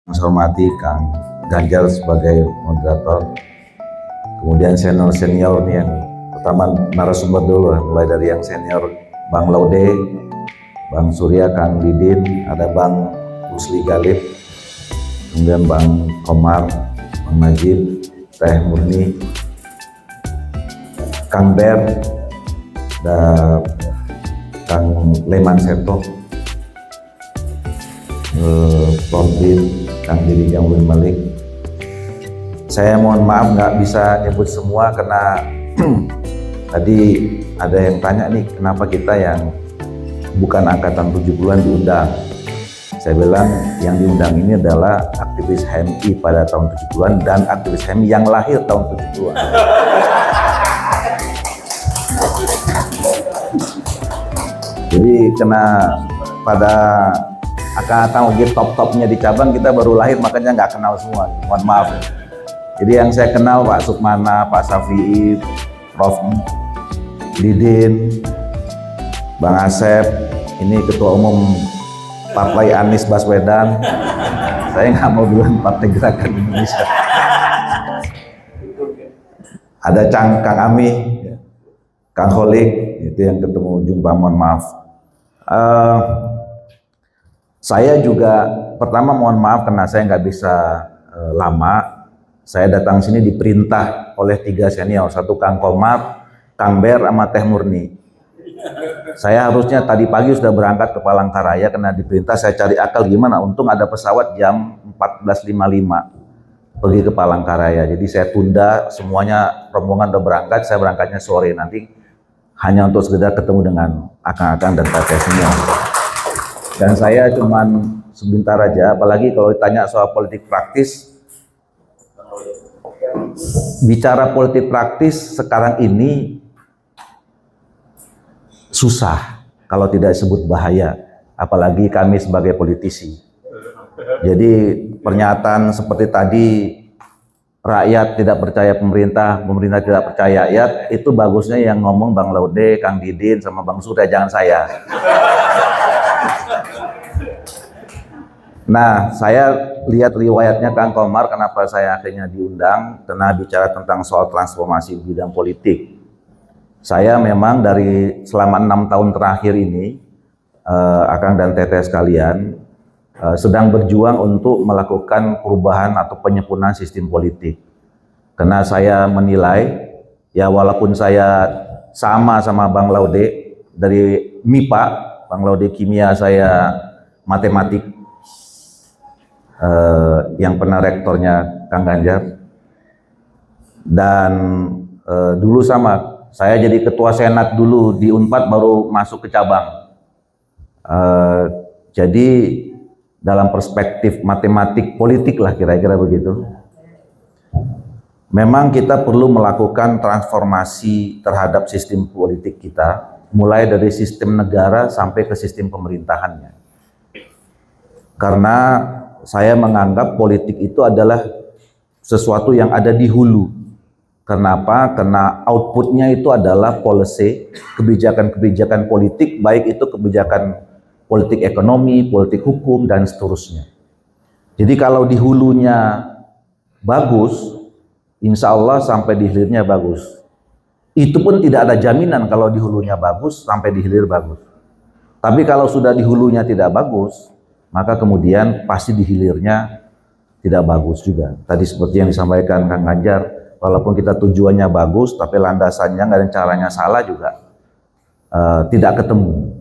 Saya hormati Kang Ganjar sebagai moderator, kemudian senior nih yang pertama narasumber dulu, mulai dari yang senior Bang Laude, Bang Surya, Kang Didin, ada Bang Rusli Galib, kemudian Bang Komar, Bang Najib, Teh Murni, Kang Ber, dan Kang Leman Seto, Prof. Bin, Kang Didi Jamil Malik. Saya mohon maaf nggak bisa nyebut semua karena tadi ada yang tanya nih kenapa kita yang bukan angkatan 70-an diundang. Saya bilang yang diundang ini adalah aktivis HMI pada tahun 70-an dan aktivis HMI yang lahir tahun 70-an. Jadi kena pada angkatan lagi top-topnya di cabang, kita baru lahir makanya nggak kenal semua, mohon maaf. Jadi yang saya kenal Pak Sukmana, Pak Safi'i, Prof. Didin, Bang Asep, ini Ketua Umum Partai Anies Baswedan, saya nggak mau bilang Partai Gerakan Indonesia. Ada Kang Ami, Kang Holik, itu yang ketemu jumpa, mohon maaf. Saya juga pertama mohon maaf karena saya nggak bisa lama. Saya datang sini diperintah oleh 3 senior, satu Kang Komar, Kang Ber, sama Teh Murni. Saya harusnya tadi pagi sudah berangkat ke Palangkaraya karena diperintah. Saya cari akal gimana, untung ada pesawat jam 14.55 pergi ke Palangkaraya. Jadi saya tunda, semuanya rombongan udah berangkat, saya berangkatnya sore nanti hanya untuk sekedar ketemu dengan akang-akang dan kakek senior. Dan saya cuman sebentar aja, apalagi kalau ditanya soal politik praktis. Bicara politik praktis sekarang ini susah kalau tidak disebut bahaya, apalagi kami sebagai politisi. Jadi pernyataan seperti tadi, rakyat tidak percaya pemerintah, pemerintah tidak percaya rakyat, itu bagusnya yang ngomong Bang Laude, Kang Didin, sama Bang Surya, jangan saya. Nah, saya lihat riwayatnya Kang Komar, kenapa saya akhirnya diundang, karena bicara tentang soal transformasi bidang politik. Saya memang dari selama 6 tahun terakhir ini, Akang dan Teteh sekalian, sedang berjuang untuk melakukan perubahan atau penyempurnaan sistem politik. Karena saya menilai, ya walaupun saya sama Bang Laude, dari MIPA, Bang Laude kimia, saya matematik, yang pernah rektornya Kang Ganjar, dan dulu sama, saya jadi ketua senat dulu di Unpad baru masuk ke cabang. Jadi dalam perspektif matematik politik lah kira-kira begitu. Memang kita perlu melakukan transformasi terhadap sistem politik kita, mulai dari sistem negara sampai ke sistem pemerintahannya. Karena saya menganggap politik itu adalah sesuatu yang ada di hulu. Kenapa? Karena outputnya itu adalah policy, kebijakan-kebijakan politik, baik itu kebijakan politik ekonomi, politik hukum, dan seterusnya. Jadi kalau di hulunya bagus, insya Allah sampai di hilirnya bagus. Itu pun tidak ada jaminan kalau di hulunya bagus, sampai di hilir bagus. Tapi kalau sudah di hulunya tidak bagus, maka kemudian pasti di hilirnya tidak bagus juga. Tadi seperti yang disampaikan Kang Ganjar, walaupun kita tujuannya bagus, tapi landasannya nggak ada, caranya salah juga, tidak ketemu.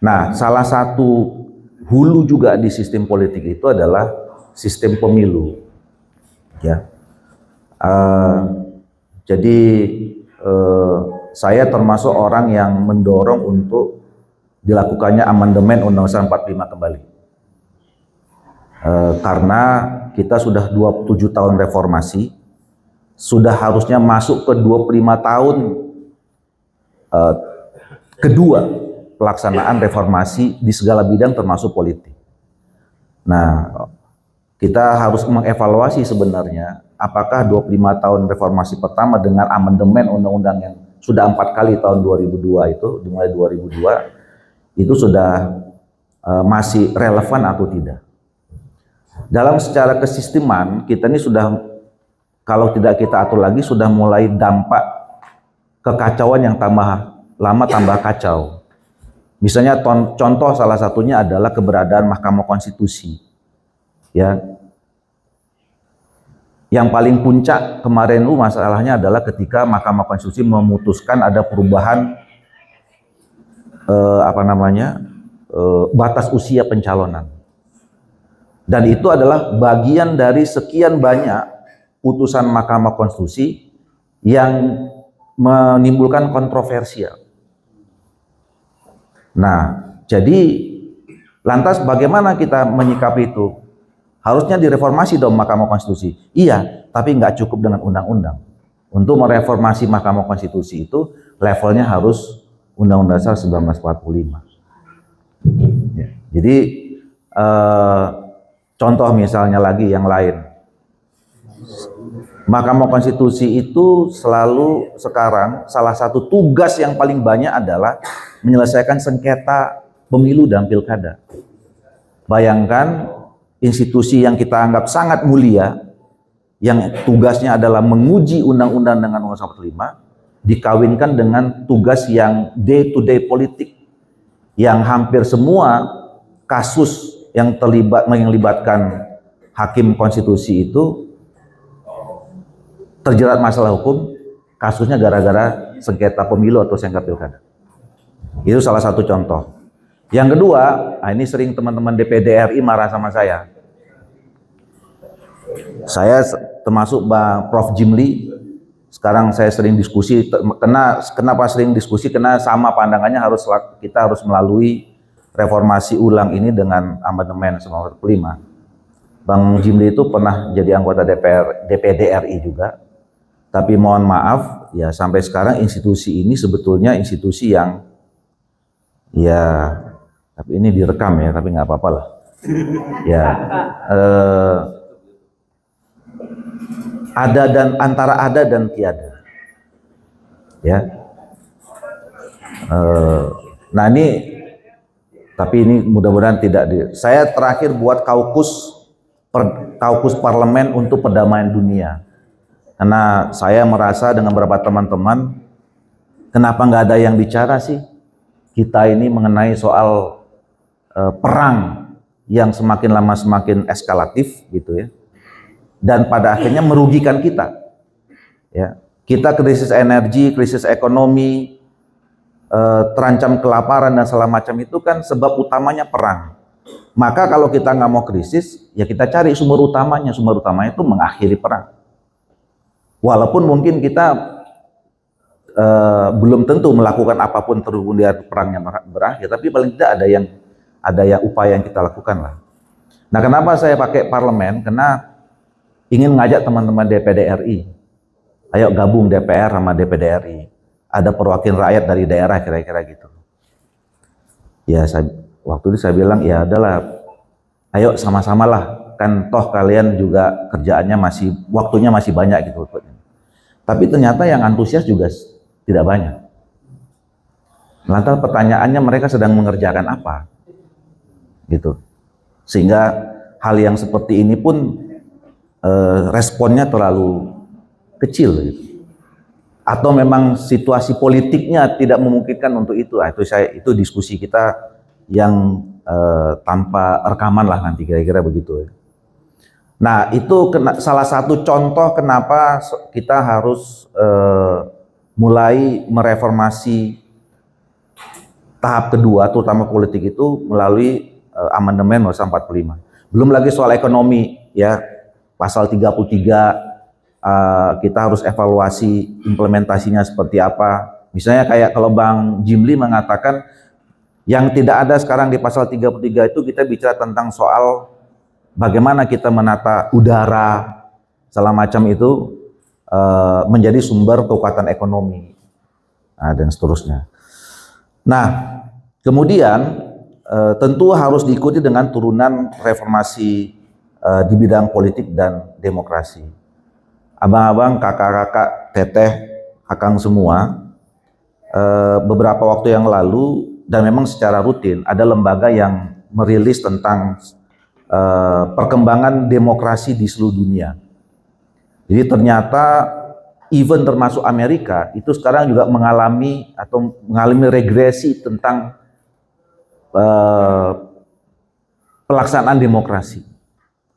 Nah, salah satu hulu juga di sistem politik itu adalah sistem pemilu. Ya, jadi saya termasuk orang yang mendorong untuk dilakukannya amandemen Undang-Undang 45 kembali. Karena kita sudah 27 tahun reformasi, sudah harusnya masuk ke 25 tahun kedua pelaksanaan reformasi di segala bidang termasuk politik. Nah, kita harus mengevaluasi sebenarnya apakah 25 tahun reformasi pertama dengan amandemen undang-undang yang sudah 4 kali tahun 2002 itu, dimulai 2002, itu sudah masih relevan atau tidak. Dalam secara kesisteman kita ini sudah, kalau tidak kita atur lagi, sudah mulai dampak kekacauan yang tambah lama tambah kacau. Misalnya contoh salah satunya adalah keberadaan Mahkamah Konstitusi. Ya. Yang paling puncak kemarin masalahnya adalah ketika Mahkamah Konstitusi memutuskan ada perubahan batas usia pencalonan. Dan itu adalah bagian dari sekian banyak putusan Mahkamah Konstitusi yang menimbulkan kontroversial. Nah, jadi lantas bagaimana kita menyikapi itu? Harusnya direformasi dong Mahkamah Konstitusi. Iya, tapi nggak cukup dengan undang-undang. Untuk mereformasi Mahkamah Konstitusi itu levelnya harus Undang-Undang Dasar 1945. Ya, jadi contoh misalnya lagi yang lain. Mahkamah Konstitusi itu selalu sekarang salah satu tugas yang paling banyak adalah menyelesaikan sengketa pemilu dan pilkada. Bayangkan institusi yang kita anggap sangat mulia, yang tugasnya adalah menguji undang-undang dengan Undang-Undang 45, dikawinkan dengan tugas yang day-to-day politik, yang hampir semua kasus yang melibatkan hakim konstitusi itu terjerat masalah hukum, kasusnya gara-gara sengketa pemilu atau sengketa pilkada. Itu salah satu contoh. Yang kedua, ini sering teman-teman DPD RI marah sama saya. Saya termasuk Bang Prof. Jimli, sekarang saya sering diskusi. Kenapa sering diskusi? Karena sama pandangannya kita harus melalui reformasi ulang ini dengan amandemen 1945. Bang Jimli itu pernah jadi anggota DPD RI juga. Tapi mohon maaf, ya sampai sekarang institusi ini sebetulnya institusi yang, ya, tapi ini direkam ya, tapi nggak apa-apa lah. Ya, antara ada dan tiada. Ya, nah ini, tapi ini mudah-mudahan tidak. Saya terakhir buat kaukus parlemen untuk perdamaian dunia. Karena saya merasa dengan beberapa teman-teman, kenapa nggak ada yang bicara sih kita ini mengenai soal perang yang semakin lama semakin eskalatif gitu ya, dan pada akhirnya merugikan kita. Ya, kita krisis energi, krisis ekonomi, terancam kelaparan dan segala macam itu kan sebab utamanya perang. Maka kalau kita nggak mau krisis, ya kita cari sumber utamanya. Sumber utamanya itu mengakhiri perang. Walaupun mungkin kita belum tentu melakukan apapun terhubung dengan perangnya berakhir, tapi paling tidak ada yang upaya yang kita lakukan lah. Nah, kenapa saya pakai parlemen? Karena ingin ngajak teman-teman DPD RI, ayo gabung DPR sama DPD RI. Ada perwakilan rakyat dari daerah kira-kira gitu. Ya, waktu itu saya bilang ya adalah, ayo sama-sama lah. Kan toh kalian juga kerjaannya waktunya masih banyak gitu. Tapi ternyata yang antusias juga tidak banyak. Lantas pertanyaannya mereka sedang mengerjakan apa? Gitu. Sehingga hal yang seperti ini pun responnya terlalu kecil gitu. Atau memang situasi politiknya tidak memungkinkan untuk itu. Itu diskusi kita yang tanpa rekaman lah nanti kira-kira begitu ya. Nah, itu salah satu contoh kenapa kita harus mulai mereformasi tahap kedua, terutama politik itu melalui amandemen 1945. Belum lagi soal ekonomi, ya, pasal 33, kita harus evaluasi implementasinya seperti apa. Misalnya kayak kalau Bang Jimli mengatakan yang tidak ada sekarang di pasal 33 itu kita bicara tentang soal bagaimana kita menata udara, segala macam itu menjadi sumber kekuatan ekonomi, dan seterusnya. Nah, kemudian tentu harus diikuti dengan turunan reformasi di bidang politik dan demokrasi. Abang-abang, kakak-kakak, teteh, kakang semua, beberapa waktu yang lalu dan memang secara rutin ada lembaga yang merilis tentang perkembangan demokrasi di seluruh dunia. Jadi ternyata even termasuk Amerika itu sekarang juga mengalami regresi tentang pelaksanaan demokrasi.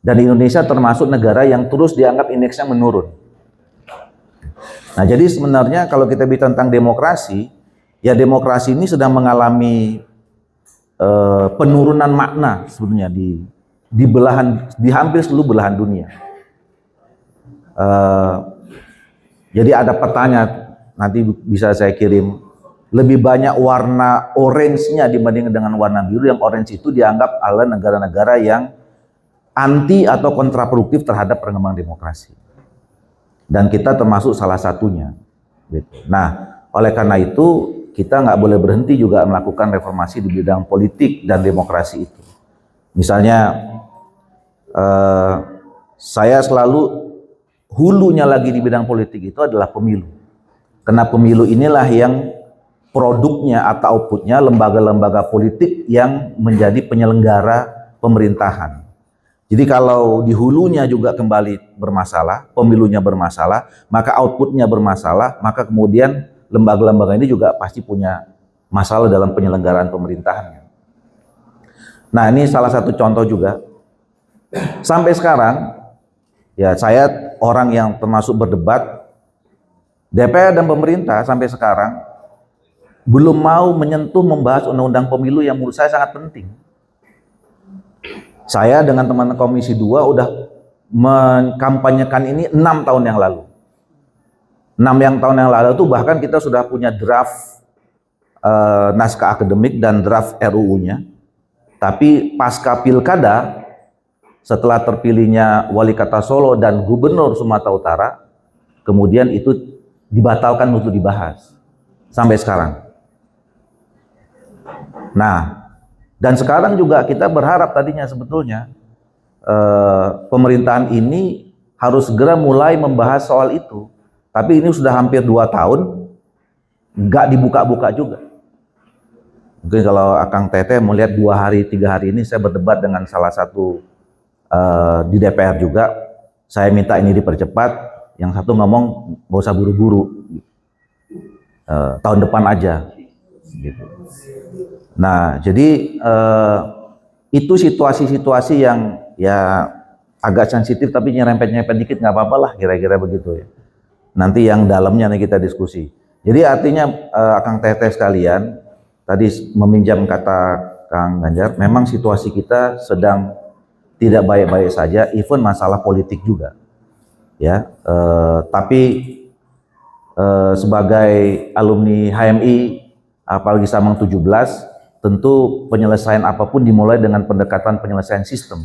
Dan Indonesia termasuk negara yang terus dianggap indeksnya menurun. Nah, jadi sebenarnya kalau kita bicara tentang demokrasi, ya demokrasi ini sedang mengalami penurunan makna sebenarnya di hampir seluruh belahan dunia. Jadi ada pertanyaan, nanti bisa saya kirim, lebih banyak warna orange-nya dibanding dengan warna biru. Yang orange itu dianggap oleh negara-negara yang anti atau kontraproduktif terhadap perkembangan demokrasi. Dan kita termasuk salah satunya. Nah, oleh karena itu kita nggak boleh berhenti juga melakukan reformasi di bidang politik dan demokrasi itu. Misalnya, saya selalu hulunya lagi di bidang politik itu adalah pemilu. Karena pemilu inilah yang produknya atau outputnya lembaga-lembaga politik yang menjadi penyelenggara pemerintahan. Jadi kalau di hulunya juga kembali bermasalah, pemilunya bermasalah, maka outputnya bermasalah, maka kemudian lembaga-lembaga ini juga pasti punya masalah dalam penyelenggaraan pemerintahannya. Nah, ini salah satu contoh juga. Sampai sekarang, ya saya orang yang termasuk berdebat, DPR dan pemerintah sampai sekarang belum mau menyentuh membahas undang-undang pemilu yang menurut saya sangat penting. Saya dengan teman Komisi 2 udah mengkampanyekan ini 6 tahun yang lalu. 6 tahun yang lalu itu bahkan kita sudah punya draft naskah akademik dan draft RUU-nya. Tapi pasca pilkada, setelah terpilihnya Wali Kota Solo dan Gubernur Sumatera Utara, kemudian itu dibatalkan untuk dibahas sampai sekarang. Nah, dan sekarang juga kita berharap tadinya sebetulnya pemerintahan ini harus segera mulai membahas soal itu. Tapi ini sudah hampir 2 tahun, nggak dibuka-buka juga. Mungkin kalau Akang Teteh melihat 2 hari, 3 hari ini saya berdebat dengan salah satu di DPR juga, saya minta ini dipercepat, yang satu ngomong nggak usah buru-buru, tahun depan aja gitu. Nah, jadi itu situasi-situasi yang ya agak sensitif tapi nyerempet-nyerempet dikit nggak apa-apa lah, kira-kira begitu ya. Nanti yang dalamnya nih kita diskusi. Jadi artinya Akang Teteh sekalian, tadi meminjam kata Kang Ganjar, memang situasi kita sedang tidak baik-baik saja, even masalah politik juga, ya. Tapi sebagai alumni HMI, apalagi Samang 17, tentu penyelesaian apapun dimulai dengan pendekatan penyelesaian sistem,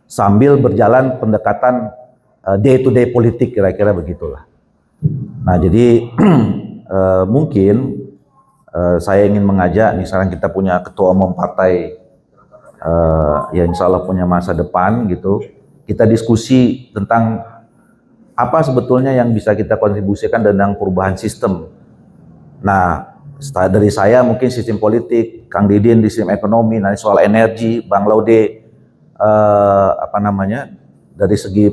sambil berjalan pendekatan day-to-day politik, kira-kira begitulah. Nah, jadi mungkin saya ingin mengajak, misalnya kita punya ketua umum partai ya insya Allah punya masa depan gitu, kita diskusi tentang apa sebetulnya yang bisa kita kontribusikan tentang perubahan sistem. Nah, dari saya mungkin sistem politik, Kang Didin di sistem ekonomi, nanti soal energi, Bang Laude dari segi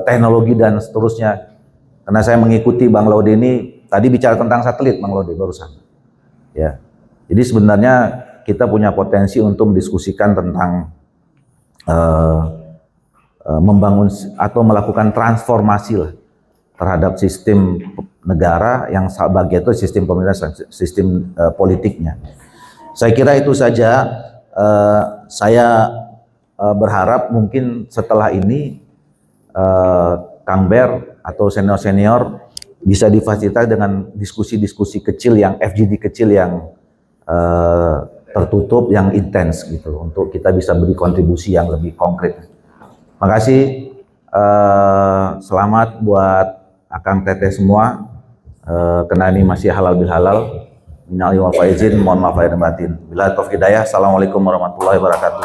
teknologi dan seterusnya. Karena saya mengikuti Bang Laude ini tadi bicara tentang satelit, Bang Laude barusan. Ya, jadi sebenarnya kita punya potensi untuk mendiskusikan tentang membangun atau melakukan transformasi lah terhadap sistem negara yang bagian itu sistem pemerintahan, sistem politiknya. Saya kira itu saja. Saya berharap mungkin setelah ini Kang Ber atau senior-senior bisa difasilitasi dengan diskusi-diskusi kecil yang FGD kecil yang tertutup, yang intens gitu, untuk kita bisa beri kontribusi yang lebih konkret. Makasih, selamat buat Akang Teteh semua, karena ini masih halal bihalal. Minal aidin wal faizin, mohon maaf lahir dan batin. Bila taufiq hidayah, assalamualaikum warahmatullahi wabarakatuh.